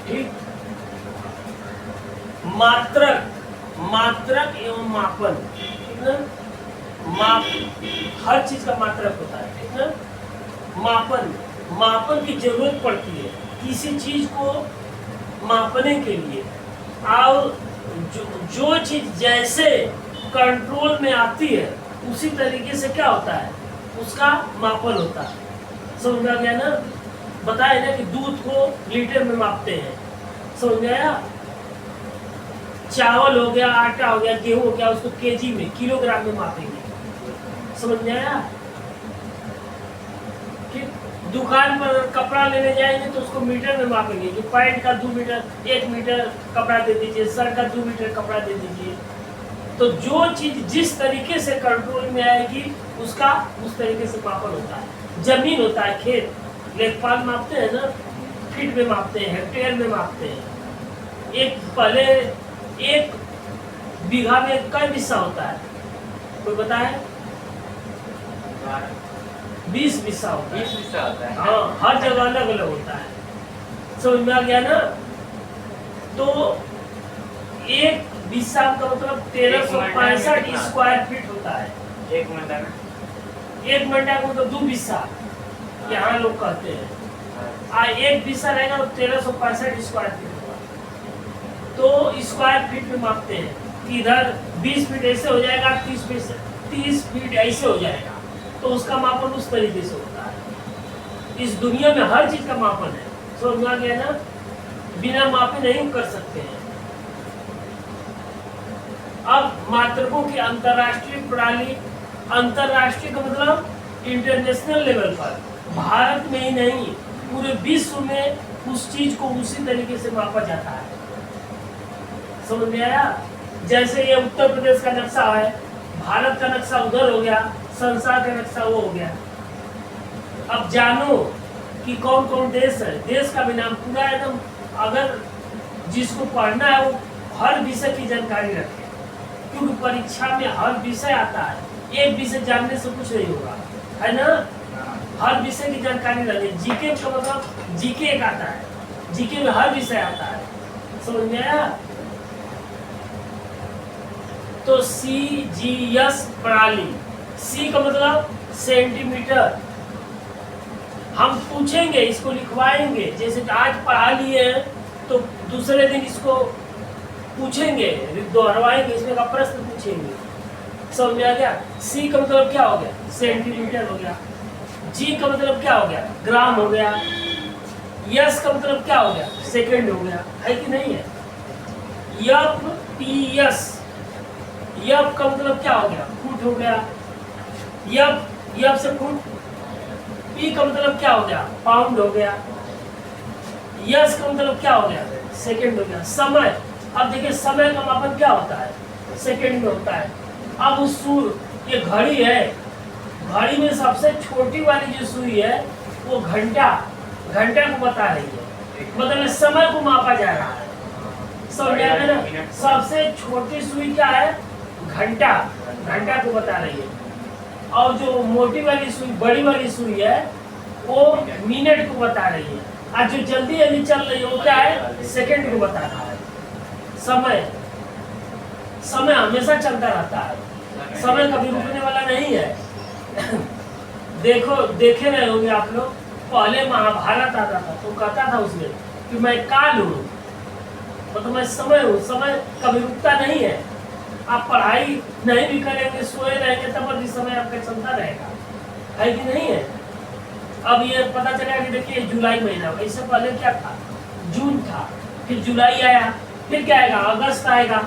ठीक। मात्रक, मात्रक एवं मापन, ठीक ना। माप, हर चीज का मात्रक होता है, ठीक ना। मापन, मापन की जरूरत पड़ती है किसी चीज को मापने के लिए, और जो चीज जैसे कंट्रोल में आती है उसी तरीके से क्या होता है, उसका मापन होता है। समझ में आ गया ना। बताए ना कि दूध को लीटर में मापते हैं, समझ में आया। चावल हो गया, आटा हो गया, गेहूं हो गया, उसको केजी में, किलोग्राम में मापेंगे, समझ में आया। दुकान पर कपड़ा लेने जाएंगे तो उसको मीटर में मापेंगे कि पैंट का 2 मीटर, 1 मीटर कपड़ा दे दीजिए, शर्ट का 2 मीटर कपड़ा दे दीजिए। तो जो चीज जिस तरीके से कंट्रोल में आएगी उसका उस तरीके से मापन होता है। जमीन होता है, खेत, लेखपाल मापते हैं ना, फीट में मापते हैं, हेक्टेयर में मापते हैं। एक पहले 1 बीघा में कई बिस्सा होता है, कोई बताए? 20 बिस्सा होता है। 20 बिस्सा होता है। हाँ, हर जगह अलग अलग होता है, समझ में आ गया ना। तो 1 बिस्सा का मतलब 1365 स्क्वायर फीट होता है। 1 मंडा में 1 मंडा का मतलब 2 बिस्सा यहाँ लोग कहते हैं। 1 बिस्सा रहेगा तो 1365 स्क्वायर फीट होगा। तो स्क्वायर फीट में मापते हैं कि इधर 20 फीट ऐसे हो जाएगा, 30 फीट ऐसे हो जाएगा, तो उसका मापन उस तरीके से होता है। इस दुनिया में हर चीज का मापन है, समझ में आ गया ना। बिना मापे नहीं कर सकते हैं। अब मात्रकों की अंतरराष्ट्रीय प्रणाली, अंतरराष्ट्रीय का मतलब इंटरनेशनल लेवल पर, भारत में ही नहीं पूरे विश्व में उस चीज को उसी तरीके से मापा जाता है, समझ में आया। जैसे ये उत्तर प्रदेश का नक्शा है, भारत का नक्शा उधर हो गया, संसार का नक्शा वो हो गया। अब जानो कि कौन कौन देश है, देश का भी नाम पूरा एकदम, अगर जिसको पढ़ना है वो हर विषय की जानकारी रखे, क्योंकि परीक्षा में हर विषय आता है। एक विषय जानने से कुछ नहीं होगा, है ना। हर विषय की जानकारी रखे। जीके का मतलब जीके एक आता है, जीके में हर विषय आता है, समझ में आया। तो CGS प्रणाली, C का मतलब सेंटीमीटर। हम पूछेंगे, इसको लिखवाएंगे, जैसे आज पढ़ा लिए हैं तो दूसरे दिन इसको पूछेंगे, दोहराएंगे, इसमें का प्रश्न पूछेंगे, समझ में आ गया। C का मतलब क्या हो गया, सेंटीमीटर हो गया। G का मतलब क्या हो गया, ग्राम हो गया। S का मतलब क्या हो गया, सेकंड हो गया, है कि नहीं है। FPS, यप का मतलब क्या हो गया, फुट हो गया। यप से फुट। पी का मतलब क्या हो गया, पाउंड हो गया। यस का मतलब क्या हो गया, सेकंड हो गया। समय, अब देखिए समय का मापन क्या होता है, सेकंड में होता है। अब उस सुई, ये घड़ी है, घड़ी में सबसे छोटी वाली जो सुई है वो घंटा को बता रही है, मतलब समय को मापा जा रहा है, समझ में आ गया ना। सबसे छोटी सुई क्या है, घंटा को बता रही है। और जो मोटी वाली सुई, बड़ी वाली सुई है वो मिनट को बता रही है, और जो जल्दी चल रही है वो क्या है, सेकंड को बता रहा है। समय हमेशा चलता रहता है, समय कभी रुकने वाला नहीं है। देखे रहे होंगे आप लोग, पहले महाभारत आता था तो कहता था उसमें कि मैं काल हूँ, मतलब मैं समय हूँ, समय कभी रुकता नहीं है। आप पढ़ाई नहीं भी करेंगे, सोए रहेंगे, तब भी समय आपका चलता रहेगा, है कि नहीं है। अब ये पता चला कि देखिए जुलाई महीना, इससे पहले क्या था, जून था, फिर जुलाई आया, फिर क्या आएगा, अगस्त आएगा।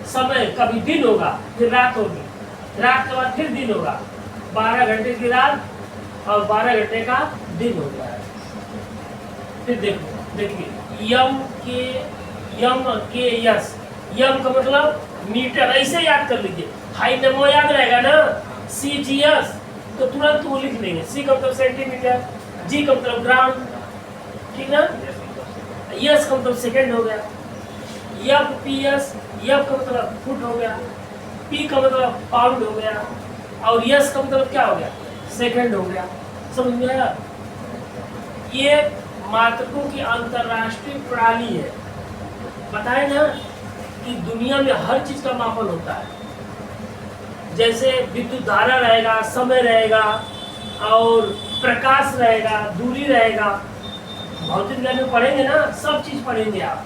समय कभी दिन होगा, फिर रात होगी, रात के बाद फिर दिन होगा, 12 घंटे की रात और 12 घंटे का दिन हो गया है। फिर देखिए यम के यस, यम का मतलब मीटर, ऐसे याद कर लीजिए, हाई नमो याद रहेगा ना। CGS तो तुरंत वो लिख लेंगे, C का मतलब सेंटीमीटर, G का मतलब ग्राम, ठीक ना। यस का मतलब सेकंड हो गया। FPS, यप का मतलब फुट हो गया। P का मतलब पाउंड हो गया, और यस का मतलब क्या हो गया, सेकंड हो गया, समझ में आया। ये मात्रकों की अंतरराष्ट्रीय प्रणाली है। बताए ना कि दुनिया में हर चीज का मापन होता है। जैसे विद्युत धारा रहेगा, समय रहेगा, और प्रकाश रहेगा, दूरी रहेगा। भौतिक ज्ञान में पढ़ेंगे ना, सब चीज पढ़ेंगे आप।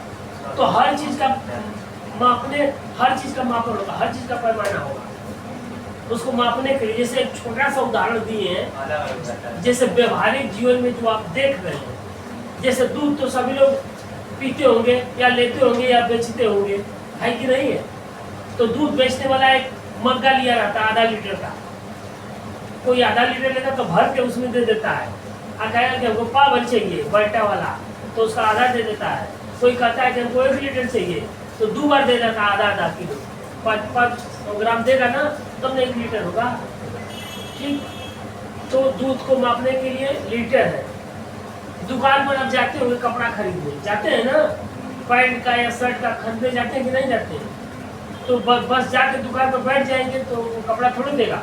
तो हर चीज का मापन होगा, हर चीज का पैमाना होगा उसको मापने के लिए। जैसे एक छोटा सा उदाहरण दिए हैं, जैसे व्यवहारिक जीवन में जो आप देख रहे हैं, जैसे दूध तो सभी लोग पीते होंगे या लेते होंगे या बेचते होंगे, है कि नहीं है? तो दूध बेचने वाला एक मग्गा लिया रहता है आधा लीटर का। कोई आधा लीटर लेगा तो भर के उसमें दे देता है, कहेगा कि हमको पाव चाहिए बल्टा वाला, तो उसका आधा दे देता है। कोई कहता है कि हमको 1 लीटर चाहिए, तो 2 बार दे देता है, आधा किलो, 500 ग्राम देगा ना, तब 1 लीटर होगा। ठीक, तो दूध को मापने के लिए लीटर है। दुकान पर आप जाते होंगे कपड़ा खरीदने, जाते हैं ना, पैंट का या शर्ट का खरीदने जाते हैं कि नहीं जाते हैं? तो बस जाके दुकान पर बैठ जाएंगे तो वो कपड़ा थोड़ी देगा,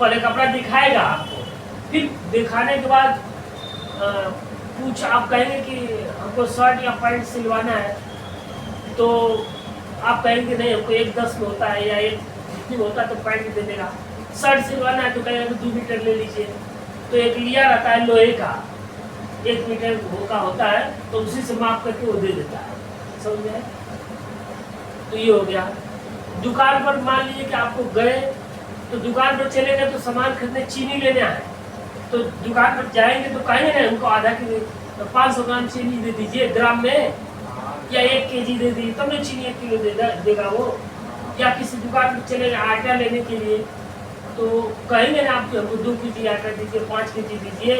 पहले कपड़ा दिखाएगा आपको, फिर दिखाने के बाद कुछ आप कहेंगे कि हमको शर्ट या पैंट सिलवाना है, तो आप कहेंगे नहीं हमको 1.10 में होता है या 1 जितनी में होता है तो पैंट दे देगा। शर्ट सिलवाना है तो कहेगा 2 मीटर ले लीजिए, तो एक लिया रहता है लोहे का, 1 मीटर का होता है, तो उसी से माप करके वो दे देता है। समझ गए? तो ये हो गया। दुकान पर मान लीजिए कि आपको गए, तो दुकान पर चले गए तो सामान खरीदने, चीनी लेने आए, तो दुकान पर जाएंगे तो कहेंगे ना हमको आधा किलो, तो 500 ग्राम चीनी दे दीजिए ग्राम में, या 1 केजी दे दीजिए, तब ना चीनी 1 किलो देगा वो। या किसी दुकान पर चले गए आटा लेने के लिए, तो कहेंगे ना आप हमको 2 केजी आटा दीजिए, 5 केजी दीजिए,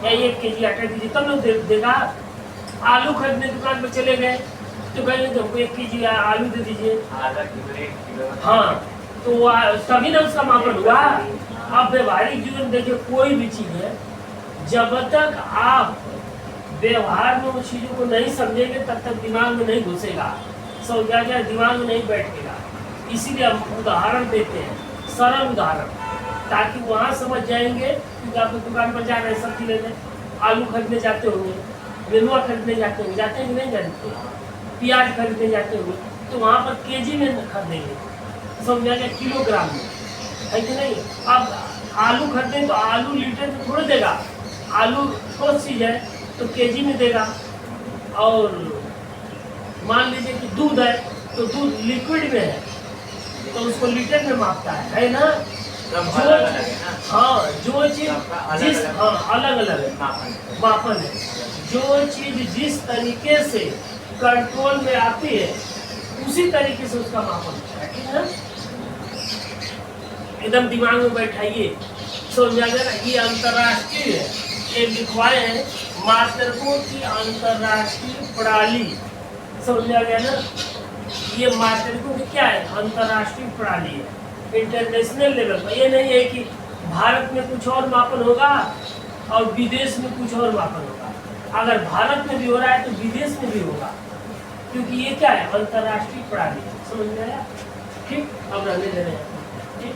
या 1 केजी आटा दीजिए, तब ना देगा। आलू खरीदने दुकान पर चले गए तो कहेंगे हमको 1 केजी आलू दे दीजिए, आधा किलो। हाँ, तो तभी ना उसका मापन हुआ। अब व्यवहारिक जीवन देखिए, कोई भी चीज है, जब तक आप व्यवहार में उन चीजों को नहीं समझेंगे तब तक दिमाग में नहीं घुसेगा, समझा गया, दिमाग में नहीं बैठेगा। इसीलिए हम उदाहरण देते हैं, सरल उदाहरण, ताकि वहाँ समझ जाएंगे। क्योंकि आप दुकान पर जा रहे हैं सब्जी लेने, आलू खरीदने जाते होंगे, नेनुआ खरीदने जाते होंगे, जाते हैं कि नहीं जाते? प्याज खरीदने जाते होंगे, तो वहाँ पर केजी में खरीदेंगे, समझा गया, किलोग्राम में, है कि नहीं? अब आलू खरीदें तो आलू लीटर में थोड़ा देगा, आलू ठोस चीज है तो केजी में देगा। और मान लीजिए कि दूध है तो दूध लिक्विड में है तो उसको लीटर में मापता है ना? जो हाँ, जो चीज जिस अलग अलग है मापन है, जो चीज जिस तरीके से कंट्रोल में आती है उसी तरीके से उसका मापन होता है। ठीक है, एकदम दिमाग में बैठाइए, समझा गया ना? ये अंतरराष्ट्रीय है, ये लिखवाए हैं मात्रकों की अंतरराष्ट्रीय प्रणाली, समझा गया ना? ये मात्रकों की क्या है? अंतरराष्ट्रीय प्रणाली है, इंटरनेशनल लेवल पर। ये नहीं है कि भारत में कुछ और मापन होगा और विदेश में कुछ और मापन होगा। अगर भारत में भी हो रहा है तो विदेश में भी होगा, क्योंकि ये क्या है? अंतरराष्ट्रीय प्रणाली, समझ में आया? ठीक, अब रहने दे रहे हैं। ठीक,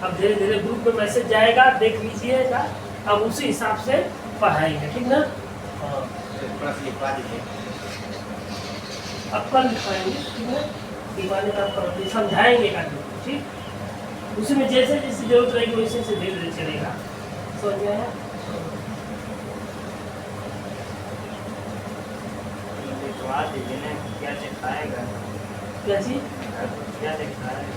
अब धीरे धीरे ग्रुप में मैसेज जाएगा, देख लीजिएगा, अब उसी हिसाब से पढ़ाएंगे। ठीक ना? अब कल लिखाएंगे, ठीक है, दीवाने का समझाएंगे का, ठीक, उसी में जैसे जैसे जरूरत रहेगी वैसे से धीरे धीरे चलेगा। समझ में आया? क्या सिखाएगा? क्या चीज? क्या सिखाएगा?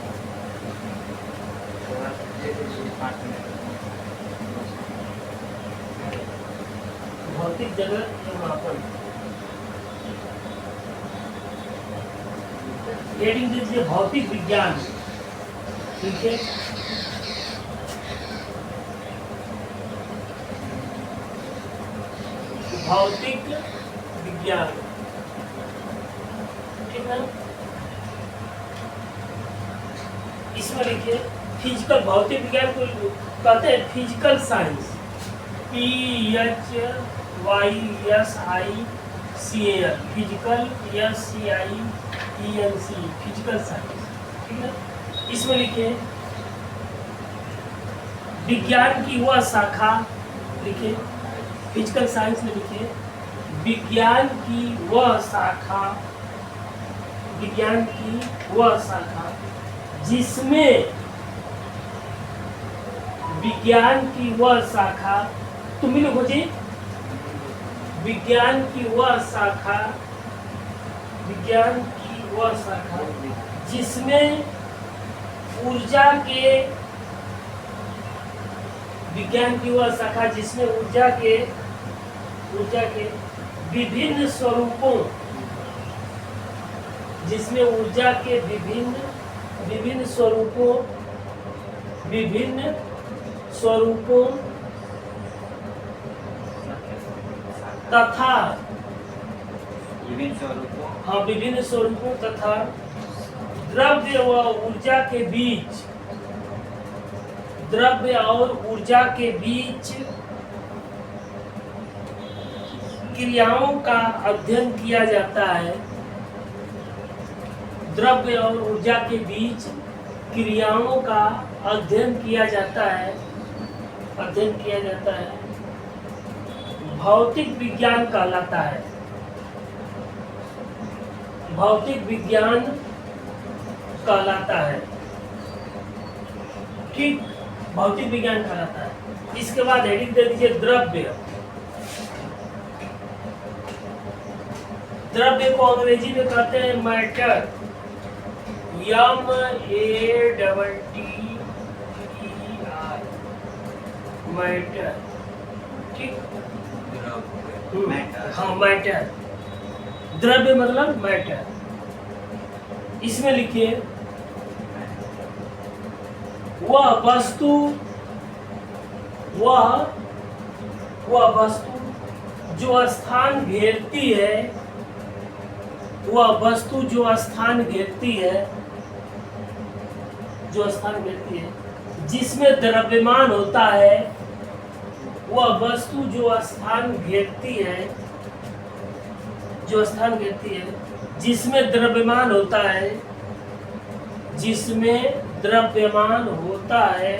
भौतिक जगत के मापन, हेडिंग दीजिए भौतिक विज्ञान। ठीक है, भौतिक विज्ञान, ठीक है। इसमें लिखिए फिजिकल, भौतिक विज्ञान को कहते हैं physical science, PHYSICAL, physical, SCIENC, physical science, ठीक है। इसमें लिखिए विज्ञान की वह शाखा, लिखिए फिजिकल साइंस में लिखिए विज्ञान की वह शाखा, विज्ञान की वह शाखा जिसमें, विज्ञान की वह शाखा, तुम भी लिखो जी, विज्ञान की वह शाखा, विज्ञान की वह शाखा जिसमें ऊर्जा के, विज्ञान की वह शाखा जिसमें ऊर्जा के विभिन्न स्वरूपों, जिसमें ऊर्जा के विभिन्न स्वरूपों, विभिन्न स्वरूपों तथा, हाँ विभिन्न स्वरूपों तथा द्रव्य व ऊर्जा के बीच, द्रव्य और ऊर्जा के बीच क्रियाओं का अध्ययन किया जाता है, द्रव्य और ऊर्जा के बीच क्रियाओं का अध्ययन किया जाता है, अध्ययन किया जाता है, भौतिक विज्ञान कहलाता है, भौतिक विज्ञान कहलाता है। ठीक, भौतिक विज्ञान कहलाता है। इसके बाद हेडिंग दे दीजिए द्रव्य। द्रव्य को अंग्रेजी में कहते हैं मैटर, MATTER, मैटर। ठीक, हाँ मैटर, द्रव्य मतलब मैटर। इसमें लिखिए वह वस्तु, वह वस्तु जो स्थान घेरती है, वह वस्तु जो स्थान घेरती है, जो स्थान घेरती है, जिसमें द्रव्यमान होता है, वह वस्तु जो स्थान घेरती है, जो स्थान घेरती है, जिसमें द्रव्यमान होता है, जिसमें द्रव्यमान होता है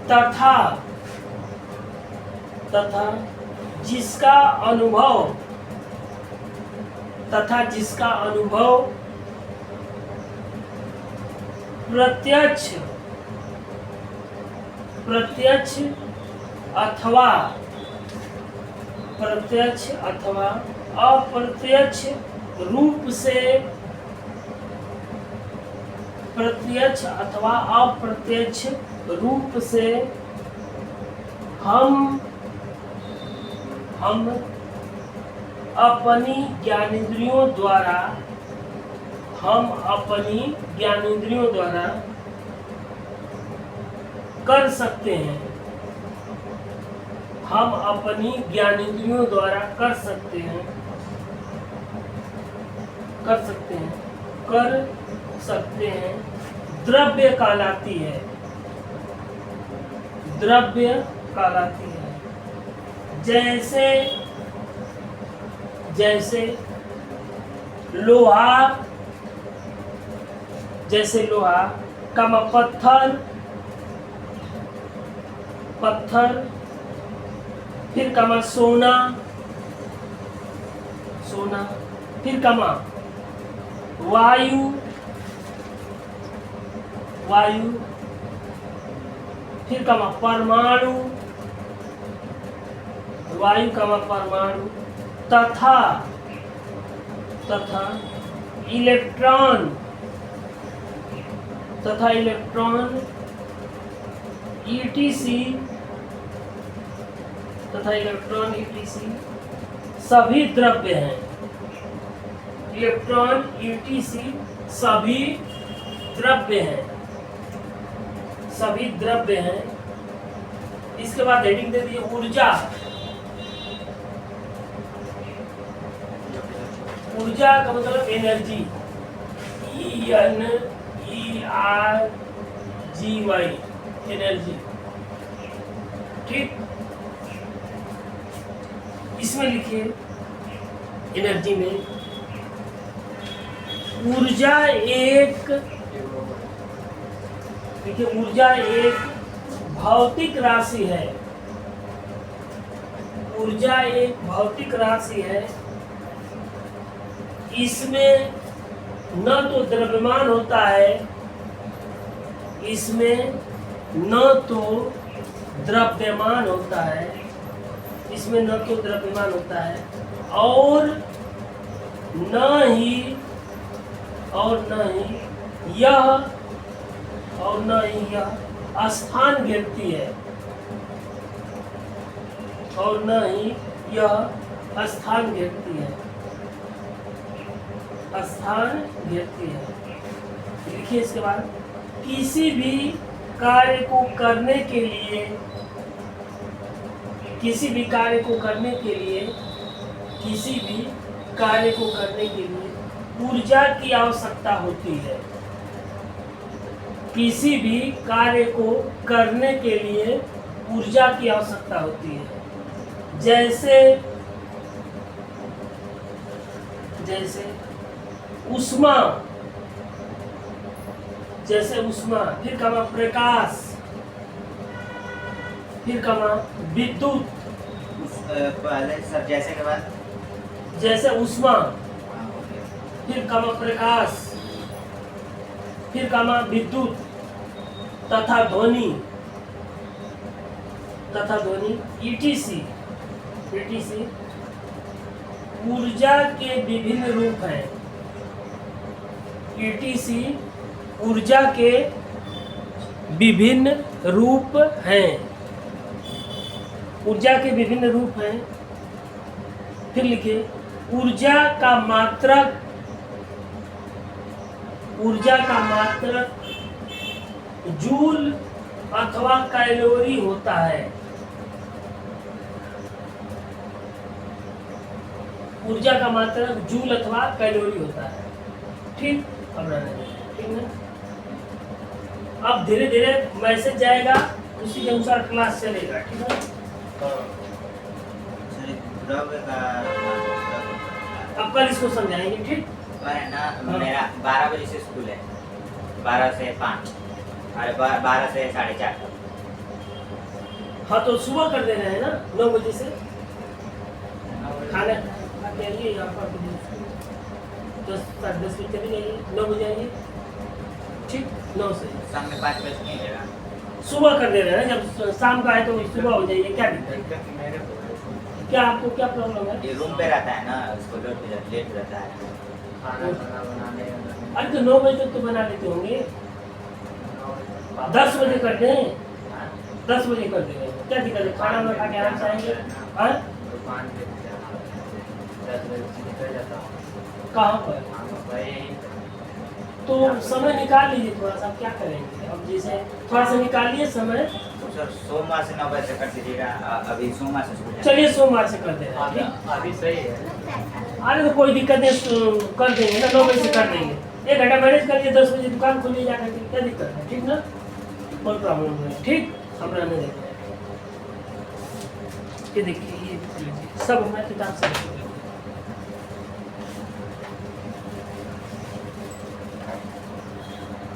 तथा जिसका अनुभव, तथा जिसका अनुभव प्रत्यक्ष अथवा अप्रत्यक्ष रूप से, प्रत्यक्ष अथवा अप्रत्यक्ष रूप से हम अपनी ज्ञानेंद्रियों द्वारा, हम अपनी ज्ञानेंद्रियों द्वारा कर सकते हैं, हम अपनी ज्ञानेंद्रियों द्वारा कर सकते हैं, कर सकते हैं, द्रव्य कहलाती है, द्रव्य कहलाती है। जैसे लोहा, जैसे लोहा कमा पत्थर, फिर कमा सोना, फिर कमा वायु, फिर कमा परमाणु, वायु कमा परमाणु, तथा इलेक्ट्रॉन, ETC, सभी द्रव्य हैं, इलेक्ट्रॉन ETC सभी द्रव्य हैं, इसके बाद हेडिंग दे दिए ऊर्जा। ऊर्जा का मतलब एनर्जी, ENERGY, एनर्जी। ठीक, इसमें लिखिए एनर्जी में ऊर्जा एक, देखिए ऊर्जा एक भौतिक राशि है, ऊर्जा एक भौतिक राशि है। इसमें न तो द्रव्यमान होता है, इसमें न तो द्रव्यमान होता है, इसमें न तो द्रव्यमान होता है और न ही यह स्थान घेरती है, और न ही यह स्थान घेरती है, स्थान घेरती है। देखिए इसके बाद, किसी भी कार्य को करने के लिए, किसी भी कार्य को करने के लिए, किसी भी कार्य को करने के लिए ऊर्जा की आवश्यकता होती है। किसी भी कार्य को करने के लिए ऊर्जा की आवश्यकता होती है। जैसे ऊष्मा, जैसे ऊष्मा, फिर कमा प्रकाश, फिर कमा विद्युत, पहले सब जैसे के बाद जैसे ऊष्मा, फिर कमा प्रकाश, फिर कमा विद्युत तथा ध्वनि, ETC ऊर्जा के विभिन्न रूप हैं। ETC ऊर्जा के विभिन्न रूप हैं। ऊर्जा के विभिन्न रूप हैं। फिर लिखिए, ऊर्जा का मात्रक जूल अथवा कैलोरी होता है। ऊर्जा का मात्रक जूल अथवा कैलोरी होता है। ठीक, अब रहने दें, ठीक है। अब धीरे धीरे मैसेज जाएगा, उसी के अनुसार क्लास चलेगा, ठीक है। अब कल इसको समझाएंगे, ठीक। ना मेरा 12 बजे से स्कूल है, 12 से 5 और 12 से 4:30। हाँ तो सुबह कर देना है ना, 9 बजे से खाना के लिए यहाँ पर 10 साढ़े 10 बजे चले जाइए, 9 बजे आइए, ठीक। 9 से शाम में 5 बजे नहीं जाएगा, सुबह कर देना है। जब शाम का है तो सुबह हो जाइए, क्या दिक्कत है? क्या आपको क्या प्रॉब्लम है? ये रूम पे रहता है ना, उसको लेट रहता है खाना बनाने। अरे तो 9 बजे तक तो बना लेते होंगे, 10 बजे कर दें, 10 बजे कर देंगे, क्या दिक्कत है? खाना में खा के आराम से आएंगे। हाँ, दुकान पे जाना है, 10 बजे से निकल जाता हूँ। कहाँ पर? तो समय निकाल लीजिए थोड़ा सा, क्या करेंगे अब, जैसे थोड़ा सा निकालिए समय। तो सर सोमवार से 9 बजे कर दीजिएगा, अभी सोमवार से स्कूल चलिए सोमवार से कर देना, अभी सही है। अरे तो कोई दिक्कत नहीं, कर देंगे ना, 9 बजे से कर देंगे, 1 घंटा मैनेज कर लिए, 10 बजे दुकान खोलिए जाकर के, क्या दिक्कत है? ठीक ना, कोई प्रॉब्लम नहीं, ठीक। हम रहने देते हैं। ये देखिए, ये सब हमारे किताब से